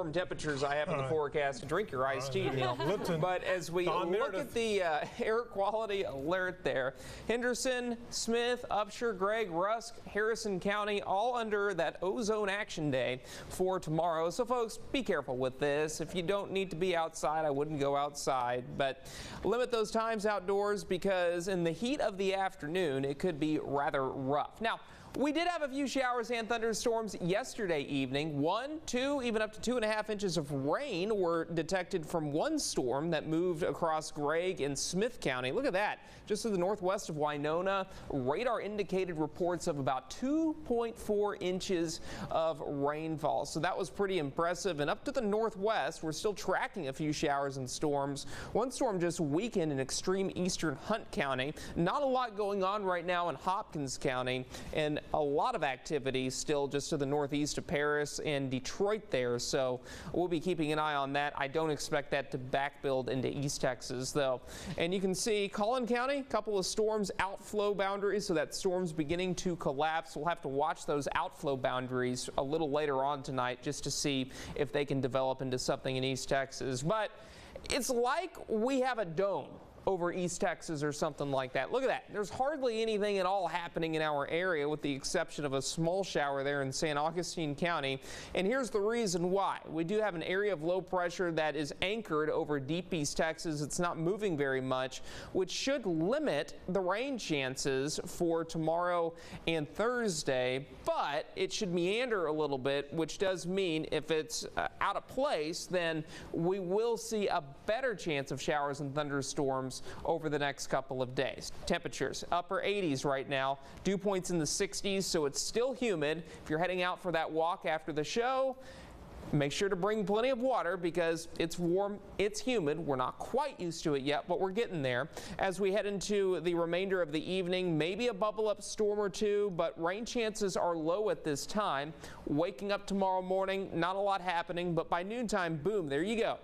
warm temperatures I have in the forecast to drink your iced tea, Neil. But as we look at the air quality alert there, Henderson, Smith, Upshur, Gregg, Rusk, Harrison County, all under that ozone action day for tomorrow. So folks, be careful with this. If you don't need to be outside, I wouldn't go outside, but limit those times outdoors because in the heat of the afternoon, it could be rather rough. Now, we did have a few showers and thunderstorms yesterday evening. 1, 2, even up to 2.5 inches of rain were detected from one storm that moved across Gregg and Smith County. Look at that. Just to the northwest of Winona, radar indicated reports of about 2.4 inches of rainfall. So that was pretty impressive. And up to the northwest, we're still tracking a few showers and storms. One storm just weakened in extreme eastern Hunt County. Not a lot going on right now in Hopkins County, and a lot of activity still just to the northeast of Paris and Detroit there, so we'll be keeping an eye on that. I don't expect that to backbuild into East Texas though. And you can see Collin County, a couple of storms outflow boundaries, so that storm's beginning to collapse. We'll have to watch those outflow boundaries a little later on tonight just to see if they can develop into something in East Texas. But it's like we have a dome over East Texas or something like that. Look at that. There's hardly anything at all happening in our area with the exception of a small shower there in San Augustine County. And here's the reason why. We do have an area of low pressure that is anchored over deep East Texas. It's not moving very much, which should limit the rain chances for tomorrow and Thursday, but it should meander a little bit, which does mean if it's out of place, then we will see a better chance of showers and thunderstorms over the next couple of days. Temperatures upper 80s right now, dew points in the 60s, so it's still humid. If you're heading out for that walk after the show, make sure to bring plenty of water because it's warm, it's humid. We're not quite used to it yet, but we're getting there. As we head into the remainder of the evening, maybe a bubble up storm or two, but rain chances are low at this time. Waking up tomorrow morning, not a lot happening, but by noontime, boom, there you go.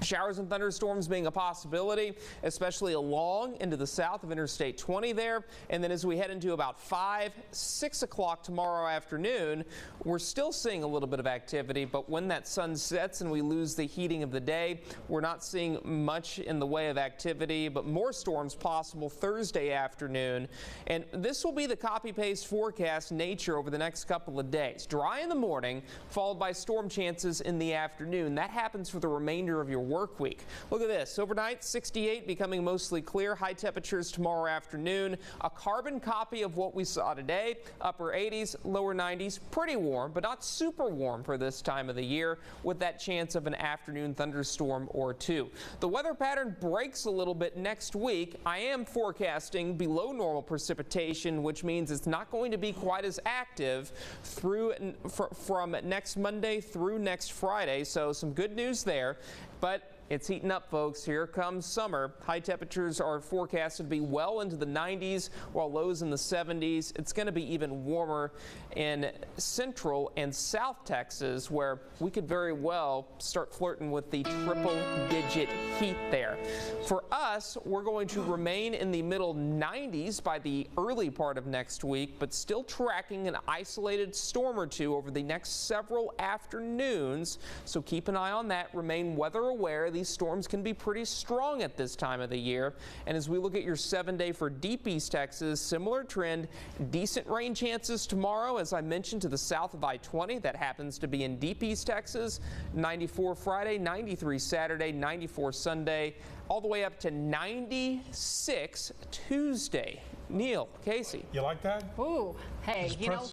Showers and thunderstorms being a possibility, especially along into the south of Interstate 20 there. And then as we head into about 5, 6 o'clock tomorrow afternoon, we're still seeing a little bit of activity. But when that sun sets and we lose the heating of the day, we're not seeing much in the way of activity, but more storms possible Thursday afternoon. And this will be the copy-paste forecast nature over the next couple of days. Dry in the morning, followed by storm chances in the afternoon. That happens for the remainder of your work week. Look at this. Overnight, 68 becoming mostly clear. High temperatures tomorrow afternoon. A carbon copy of what we saw today. Upper 80s, lower 90s. Pretty warm, but not super warm for this time of the year with that chance of an afternoon thunderstorm or two. The weather pattern breaks a little bit next week. I am forecasting below normal precipitation, which means it's not going to be quite as active from next Monday through next Friday. So some good news there. But it's heating up, folks. Here comes summer. High temperatures are forecasted to be well into the 90s, while lows in the 70s. It's going to be even warmer in central and south Texas, where we could very well start flirting with the triple-digit heat there. For us, we're going to remain in the middle 90s by the early part of next week, but still tracking an isolated storm or two over the next several afternoons. So keep an eye on that. Remain weather aware. These storms can be pretty strong at this time of the year. And as we look at your 7-day for deep East Texas, similar trend, decent rain chances tomorrow, as I mentioned, to the south of I-20. That happens to be in deep East Texas. 94 Friday, 93 Saturday, 94 Sunday, all the way up to 96 Tuesday. Neil, Casey. You like that? Ooh, hey, you know.